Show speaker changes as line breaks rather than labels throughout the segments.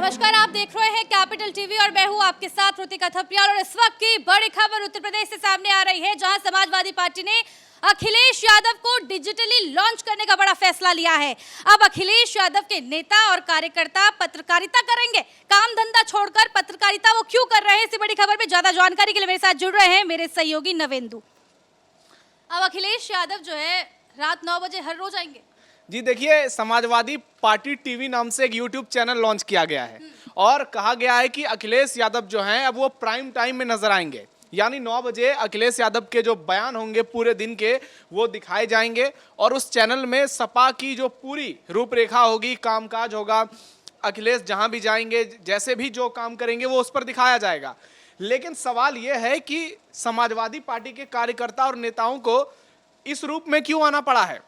नमस्कार, आप देख रहे हैं कैपिटल टीवी और मैं हूं आपके साथ रुतिका थपलियाल। और इस वक्त की बड़ी खबर उत्तर प्रदेश से सामने आ रही है, जहां समाजवादी पार्टी ने अखिलेश यादव को डिजिटली लॉन्च करने का बड़ा फैसला लिया है। अब अखिलेश यादव के नेता और कार्यकर्ता पत्रकारिता करेंगे, काम धंधा छोड़कर पत्रकारिता वो क्यों कर रहे हैं, इसी बड़ी खबर में ज्यादा जानकारी के लिए मेरे साथ जुड़ रहे हैं मेरे सहयोगी नवेंदु। अब अखिलेश यादव जो है रात 9 बजे हर रोज आएंगे।
जी देखिए, समाजवादी पार्टी टीवी नाम से एक यूट्यूब चैनल लॉन्च किया गया है और कहा गया है कि अखिलेश यादव जो हैं अब वो प्राइम टाइम में नजर आएंगे, यानी 9 बजे अखिलेश यादव के जो बयान होंगे पूरे दिन के वो दिखाए जाएंगे और उस चैनल में सपा की जो पूरी रूपरेखा होगी, कामकाज होगा, अखिलेश जहां भी जाएंगे जैसे भी जो काम करेंगे वो उस पर दिखाया जाएगा। लेकिन सवाल ये है कि समाजवादी पार्टी के कार्यकर्ता और नेताओं को इस रूप में क्यों आना पड़ा है?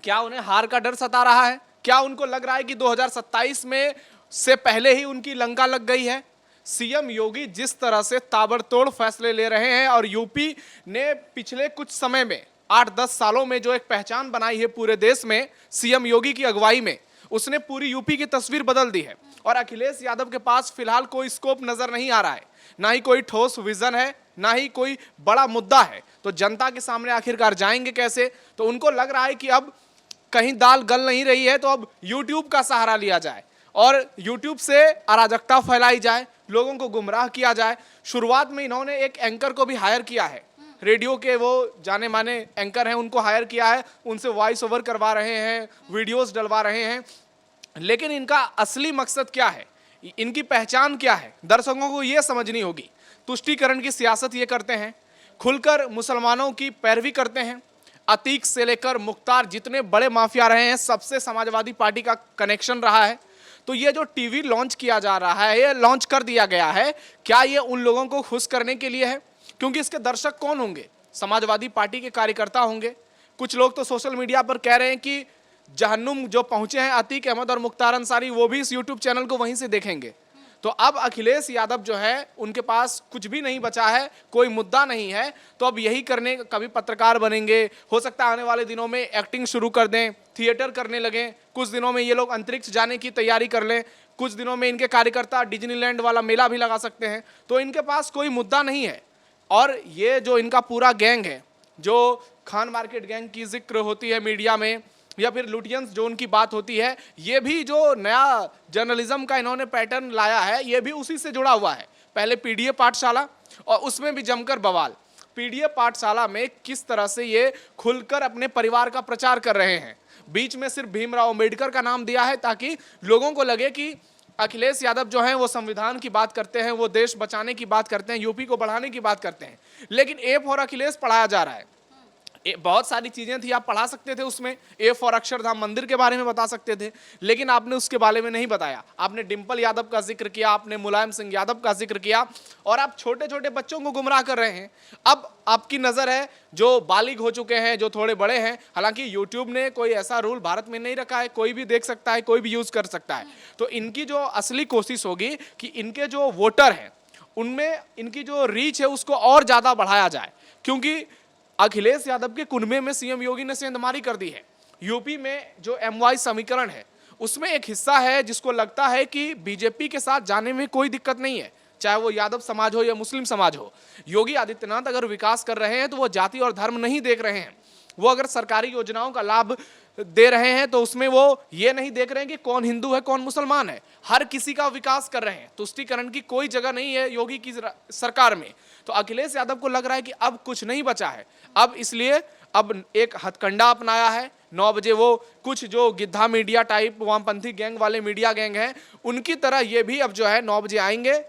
क्या उन्हें हार का डर सता रहा है? क्या उनको लग रहा है कि 2027 में से पहले ही उनकी लंका लग गई है? सीएम योगी जिस तरह से ताबड़तोड़ फैसले ले रहे हैं और यूपी ने पिछले कुछ समय में 8-10 सालों में जो एक पहचान बनाई है पूरे देश में सीएम योगी की अगुवाई में, उसने पूरी यूपी की तस्वीर बदल दी है। और अखिलेश यादव के पास फिलहाल कोई स्कोप नजर नहीं आ रहा है, ना ही कोई ठोस विजन है, ना ही कोई बड़ा मुद्दा है। तो जनता के सामने आखिरकार जाएंगे कैसे? तो उनको लग रहा है कि अब कहीं दाल गल नहीं रही है तो अब YouTube का सहारा लिया जाए और YouTube से अराजकता फैलाई जाए, लोगों को गुमराह किया जाए। शुरुआत में इन्होंने एक एंकर को भी हायर किया है, रेडियो के वो जाने माने एंकर हैं, उनको हायर किया है, उनसे वॉइस ओवर करवा रहे हैं, वीडियोस डलवा रहे हैं। लेकिन इनका असली मकसद क्या है, इनकी पहचान क्या है, दर्शकों को ये समझनी होगी। तुष्टीकरण की सियासत ये करते हैं, खुलकर मुसलमानों की पैरवी करते हैं। अतीक से लेकर मुख्तार जितने बड़े माफिया रहे हैं सबसे समाजवादी पार्टी का कनेक्शन रहा है। तो ये जो टीवी लॉन्च किया जा रहा है, ये लॉन्च कर दिया गया है, क्या ये उन लोगों को खुश करने के लिए है? क्योंकि इसके दर्शक कौन होंगे? समाजवादी पार्टी के कार्यकर्ता होंगे। कुछ लोग तो सोशल मीडिया पर कह रहे हैं कि जहन्नुम जो पहुंचे हैं अतीक अहमद और मुख्तार अंसारी, वो भी इस यूट्यूब चैनल को वहीं से देखेंगे। तो अब अखिलेश यादव जो है उनके पास कुछ भी नहीं बचा है, कोई मुद्दा नहीं है, तो अब यही करने, कभी पत्रकार बनेंगे, हो सकता है आने वाले दिनों में एक्टिंग शुरू कर दें, थिएटर करने लगें, कुछ दिनों में ये लोग अंतरिक्ष जाने की तैयारी कर लें, कुछ दिनों में इनके कार्यकर्ता डिज्नीलैंड वाला मेला भी लगा सकते हैं। तो इनके पास कोई मुद्दा नहीं है। और ये जो इनका पूरा गैंग है, जो खान मार्केट गैंग की जिक्र होती है मीडिया में, या फिर लुटियंस जो उनकी बात होती है, ये भी जो नया जर्नलिज्म का इन्होंने पैटर्न लाया है, ये भी उसी से जुड़ा हुआ है। पहले पीडीए पाठशाला और उसमें भी जमकर बवाल। पीडीए पाठशाला में किस तरह से ये खुलकर अपने परिवार का प्रचार कर रहे हैं, बीच में सिर्फ भीमराव अंबेडकर का नाम दिया है ताकि लोगों को लगे कि अखिलेश यादव जो हैं वो संविधान की बात करते हैं, वो देश बचाने की बात करते हैं, यूपी को बढ़ाने की बात करते हैं। लेकिन ए फॉर अखिलेश पढ़ाया जा रहा है। बहुत सारी चीजें थी, आप पढ़ा सकते थे उसमें, ए फॉर अक्षरधाम मंदिर के बारे में बता सकते थे, लेकिन आपने उसके बारे में नहीं बताया। आपने डिंपल यादव का जिक्र किया, आपने मुलायम सिंह यादव का जिक्र किया और आप छोटे छोटे बच्चों को गुमराह कर रहे हैं। अब आपकी नजर है जो बालिग हो चुके हैं, जो थोड़े बड़े हैं। हालांकि यूट्यूब ने कोई ऐसा रूल भारत में नहीं रखा है, कोई भी देख सकता है, कोई भी यूज कर सकता है। तो इनकी जो असली कोशिश होगी कि इनके जो वोटर हैं उनमें इनकी जो रीच है उसको और ज्यादा बढ़ाया जाए, क्योंकि अखिलेश यादव के कुनबे में सीएम योगी ने सेंधमारी कर दी है। यूपी में जो MY समीकरण है उसमें एक हिस्सा है जिसको लगता है कि बीजेपी के साथ जाने में कोई दिक्कत नहीं है, चाहे वो यादव समाज हो या मुस्लिम समाज हो। योगी आदित्यनाथ अगर विकास कर रहे हैं तो वो जाति और धर्म नहीं देख रहे हैं। वो अगर सरकारी योजनाओं का लाभ दे रहे हैं तो उसमें वो ये नहीं देख रहे हैं कि कौन हिंदू है कौन मुसलमान है, हर किसी का विकास कर रहे हैं। तुष्टीकरण की कोई जगह नहीं है योगी की सरकार में। तो अखिलेश यादव को लग रहा है कि अब कुछ नहीं बचा है, अब इसलिए अब एक हथकंडा अपनाया है। 9 बजे वो कुछ जो गिद्धा मीडिया टाइप वामपंथी गैंग वाले मीडिया गैंग हैं, उनकी तरह ये भी अब जो है 9 बजे आएंगे,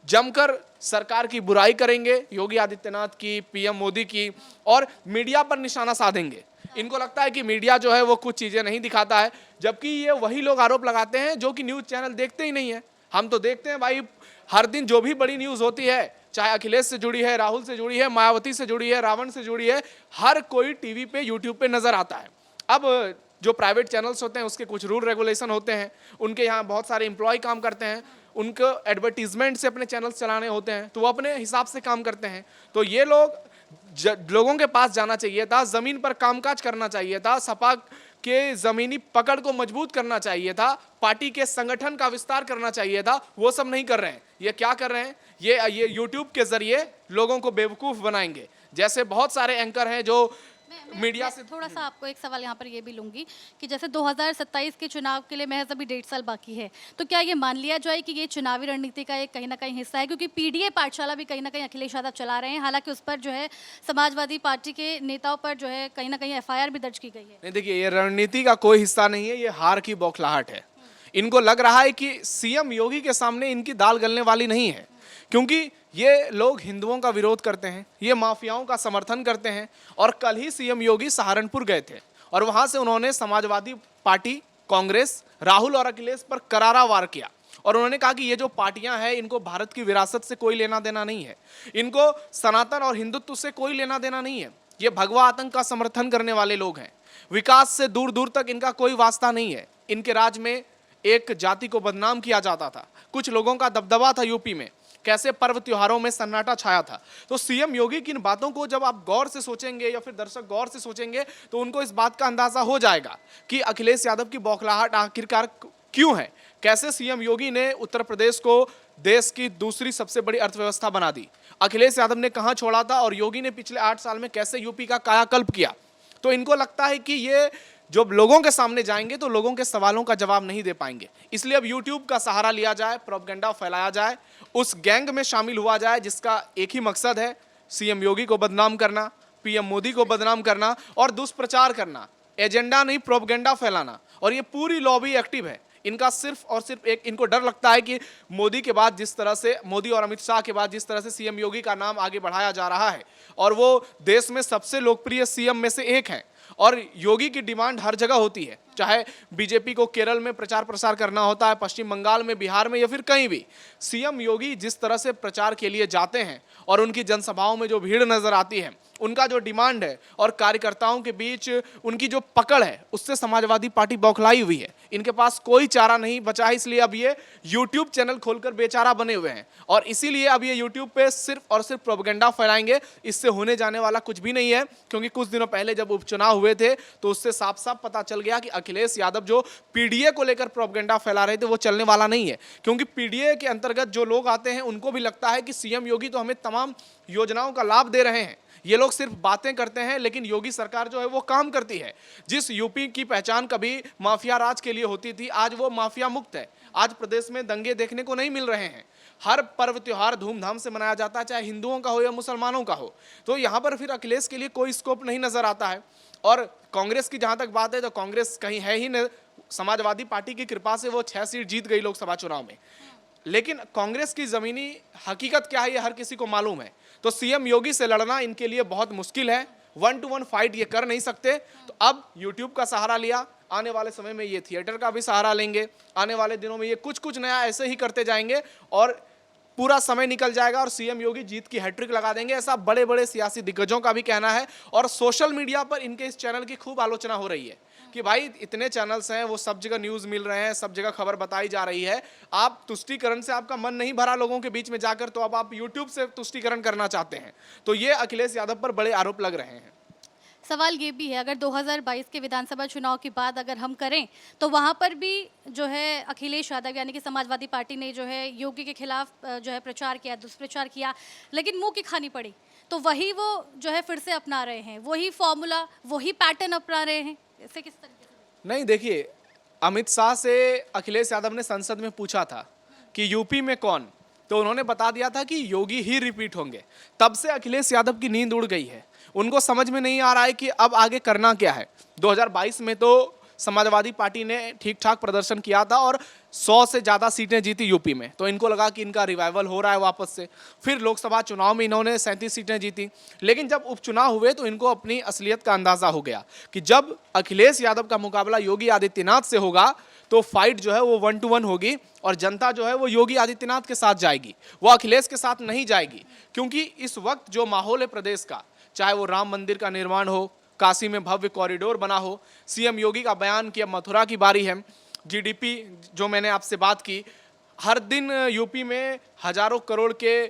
जमकर सरकार की बुराई करेंगे, योगी आदित्यनाथ की, पीएम मोदी की, और मीडिया पर निशाना साधेंगे। इनको लगता है कि मीडिया जो है वो कुछ चीजें नहीं दिखाता है, जबकि ये वही लोग आरोप लगाते हैं जो कि न्यूज चैनल देखते ही नहीं है। हम तो देखते हैं भाई, हर दिन जो भी बड़ी न्यूज होती है, चाहे अखिलेश से जुड़ी है, राहुल से जुड़ी है, मायावती से जुड़ी है, रावण से जुड़ी है, हर कोई टीवी पे, यूट्यूब पे नजर आता है। अब जो प्राइवेट चैनल्स होते हैं उसके कुछ रूल रेगुलेशन होते हैं, उनके यहाँ बहुत सारे एम्प्लॉय काम करते हैं, उनको एडवर्टीजमेंट से अपने चैनल्स चलाने होते हैं, तो वो अपने हिसाब से काम करते हैं। तो ये लोगों के पास जाना चाहिए था, जमीन पर कामकाज करना चाहिए था, सपा के जमीनी पकड़ को मजबूत करना चाहिए था, पार्टी के संगठन का विस्तार करना चाहिए था, वो सब नहीं कर रहे हैं। ये क्या कर रहे हैं, ये यूट्यूब के जरिए लोगों को बेवकूफ बनाएंगे। जैसे बहुत सारे एंकर हैं जो मीडिया से
थोड़ा सा आपको एक सवाल यहाँ पर ये भी लूंगी कि जैसे 2027 के चुनाव के लिए महज अभी 1.5 साल बाकी है, तो क्या ये मान लिया जाए कि ये चुनावी रणनीति का एक कहीं ना कहीं हिस्सा है, क्योंकि पीडीए पाठशाला भी कहीं ना कहीं अखिलेश यादव चला रहे हैं, हालांकि उस पर जो है समाजवादी पार्टी के नेताओं पर जो है कहीं ना कहीं एफआईआर भी दर्ज की गई है।
नहीं, देखिए ये रणनीति का कोई हिस्सा नहीं है, ये हार की बौखलाहट है। इनको लग रहा है कि सीएम योगी के सामने इनकी दाल गलने वाली नहीं है, क्योंकि ये लोग हिंदुओं का विरोध करते हैं, ये माफियाओं का समर्थन करते हैं। और कल ही सीएम योगी सहारनपुर गए थे और वहां से उन्होंने समाजवादी पार्टी, कांग्रेस, राहुल और अखिलेश पर करारा वार किया और उन्होंने कहा कि ये जो पार्टियां हैं इनको भारत की विरासत से कोई लेना देना नहीं है, इनको सनातन और हिंदुत्व से कोई लेना देना नहीं है, ये भगवा आतंक का समर्थन करने वाले लोग हैं, विकास से दूर दूर तक इनका कोई वास्ता नहीं है। इनके राज में एक जाति को बदनाम किया जाता था, कुछ लोगों का दबदबा था यूपी में, कैसे पर्व त्योहारों में सन्नाटा छाया था। तो सीएम योगी की इन बातों को जब आप गौर से सोचेंगे या फिर दर्शक गौर से सोचेंगे तो उनको इस बात का अंदाजा हो जाएगा कि अखिलेश यादव की बौखलाहट आखिरकार क्यों है। कैसे सीएम योगी ने उत्तर प्रदेश को देश की दूसरी सबसे बड़ी अर्थव्यवस्था बना दी, अखिलेश यादव ने कहां छोड़ा था और योगी ने पिछले 8 साल में कैसे यूपी का कायाकल्प किया। तो इनको लगता है कि ये जब लोगों के सामने जाएंगे तो लोगों के सवालों का जवाब नहीं दे पाएंगे, इसलिए अब यूट्यूब का सहारा लिया जाए, प्रोपेगेंडा फैलाया जाए, उस गैंग में शामिल हुआ जाए जिसका एक ही मकसद है सीएम योगी को बदनाम करना, पीएम मोदी को बदनाम करना और दुष्प्रचार करना, एजेंडा नहीं प्रोपेगेंडा फैलाना। और ये पूरी लॉबी एक्टिव है, इनका सिर्फ और सिर्फ एक, इनको डर लगता है कि मोदी के बाद जिस तरह से, मोदी और अमित शाह के बाद जिस तरह से सीएम योगी का नाम आगे बढ़ाया जा रहा है और वो देश में सबसे लोकप्रिय सीएम में से एक है और योगी की डिमांड हर जगह होती है, चाहे बीजेपी को केरल में प्रचार प्रसार करना होता है, पश्चिम बंगाल में, बिहार में या फिर कहीं भी, सीएम योगी जिस तरह से प्रचार के लिए जाते हैं और उनकी जनसभाओं में जो भीड़ नजर आती है, उनका जो डिमांड है और कार्यकर्ताओं के बीच उनकी जो पकड़ है, उससे समाजवादी पार्टी बौखलाई हुई है। इनके पास कोई चारा नहीं बचा है, इसलिए अब ये यूट्यूब चैनल खोलकर बेचारा बने हुए हैं और इसीलिए अब ये यूट्यूब पे सिर्फ और सिर्फ प्रोपेगेंडा फैलाएंगे। इससे होने जाने वाला कुछ भी नहीं है, क्योंकि कुछ दिनों पहले जब उपचुनाव हुए थे तो उससे साफ साफ पता चल गया कि अखिलेश यादव जो पीडीए को लेकर प्रोपेगेंडा फैला रहे थे वो चलने वाला नहीं है, क्योंकि पीडीए के अंतर्गत जो लोग आते हैं उनको भी लगता है कि सीएम योगी तो हमें तमाम योजनाओं का लाभ दे रहे हैं, ये लोग सिर्फ बातें करते हैं लेकिन योगी सरकार जो है वो काम करती है। जिस यूपी की पहचान कभी माफिया राज के लिए होती थी, आज वो माफिया मुक्त है। आज प्रदेश में दंगे देखने को नहीं मिल रहे हैं, हर पर्व त्योहार धूमधाम से मनाया जाता है, चाहे हिंदुओं का हो या मुसलमानों का हो। तो यहाँ पर फिर अखिलेश के लिए कोई स्कोप नहीं नजर आता है। और कांग्रेस की जहां तक बात है तो कांग्रेस कहीं है ही नहीं, समाजवादी पार्टी की कृपा से वो 6 सीट जीत गई लोकसभा चुनाव में, लेकिन कांग्रेस की जमीनी हकीकत क्या है ये हर किसी को मालूम है। तो सीएम योगी से लड़ना इनके लिए बहुत मुश्किल है, 1-to-1 फाइट ये कर नहीं सकते। तो अब यूट्यूब का सहारा लिया, आने वाले समय में ये थिएटर का भी सहारा लेंगे, आने वाले दिनों में ये कुछ कुछ नया ऐसे ही करते जाएंगे और पूरा समय निकल जाएगा और सीएम योगी जीत की हैट्रिक लगा देंगे, ऐसा बड़े बड़े सियासी दिग्गजों का भी कहना है। और सोशल मीडिया पर इनके इस चैनल की खूब आलोचना हो रही है कि भाई इतने चैनल्स हैं, वो सब जगह न्यूज़ मिल रहे हैं, सब जगह खबर बताई जा रही है, आप तुष्टीकरण से आपका मन नहीं भरा लोगों के बीच में जाकर, तो अब आप यूट्यूब से तुष्टीकरण करना चाहते हैं। तो ये अखिलेश यादव पर बड़े आरोप लग रहे हैं।
सवाल ये भी है, अगर 2022 के विधानसभा चुनाव की बात अगर हम करें तो वहाँ पर भी जो है अखिलेश यादव यानी कि समाजवादी पार्टी ने जो है योगी के खिलाफ जो है प्रचार किया, दुष्प्रचार किया, लेकिन मुंह की खानी पड़ी। तो वही वो जो है फिर से अपना रहे हैं, वही फॉर्मूला, वही पैटर्न अपना रहे हैं। इससे किस तरीके से?
नहीं, देखिए, अमित शाह से अखिलेश यादव ने संसद में पूछा था कि यूपी में कौन, तो उन्होंने बता दिया था कि योगी ही रिपीट होंगे। तब से अखिलेश यादव की नींद उड़ गई है, उनको समझ में नहीं आ रहा है कि अब आगे करना क्या है। 2022 में तो समाजवादी पार्टी ने ठीक ठाक प्रदर्शन किया था और 100 से ज़्यादा सीटें जीती यूपी में, तो इनको लगा कि इनका रिवाइवल हो रहा है वापस से। फिर लोकसभा चुनाव में इन्होंने 37 सीटें जीती, लेकिन जब उपचुनाव हुए तो इनको अपनी असलियत का अंदाज़ा हो गया कि जब अखिलेश यादव का मुकाबला योगी आदित्यनाथ से होगा तो फाइट जो है वो 1-to-1 होगी और जनता जो है वो योगी आदित्यनाथ के साथ जाएगी, वो अखिलेश के साथ नहीं जाएगी। क्योंकि इस वक्त जो माहौल है प्रदेश का, चाहे वो राम मंदिर का निर्माण हो, काशी में भव्य कॉरिडोर बना हो, सीएम योगी का बयान कि अब मथुरा की बारी है, जीडीपी जो मैंने आपसे बात की, हर दिन यूपी में हजारों करोड़ के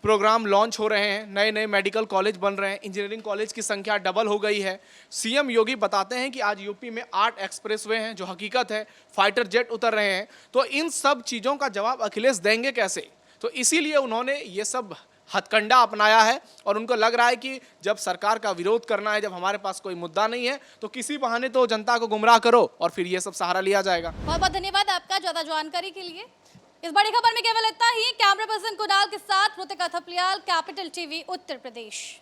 प्रोग्राम लॉन्च हो रहे हैं, नए नए मेडिकल कॉलेज बन रहे हैं, इंजीनियरिंग कॉलेज की संख्या डबल हो गई है। सीएम योगी बताते हैं कि आज यूपी में 8 एक्सप्रेसवे हैं, जो हकीकत है। फाइटर जेट उतर रहे हैं। तो इन सब चीज़ों का जवाब अखिलेश देंगे कैसे? तो इसीलिए उन्होंने ये सब हथकंडा अपनाया है और उनको लग रहा है कि जब सरकार का विरोध करना है, जब हमारे पास कोई मुद्दा नहीं है, तो किसी बहाने तो जनता को गुमराह करो और फिर ये सब सहारा लिया जाएगा।
बहुत बहुत धन्यवाद आपका ज्यादा जानकारी के लिए। इस बड़ी खबर में केवल इतना ही। कैमरा पर्सन कुणाल के साथ ऋतिका थपलियाल, कैपिटल टीवी उत्तर प्रदेश।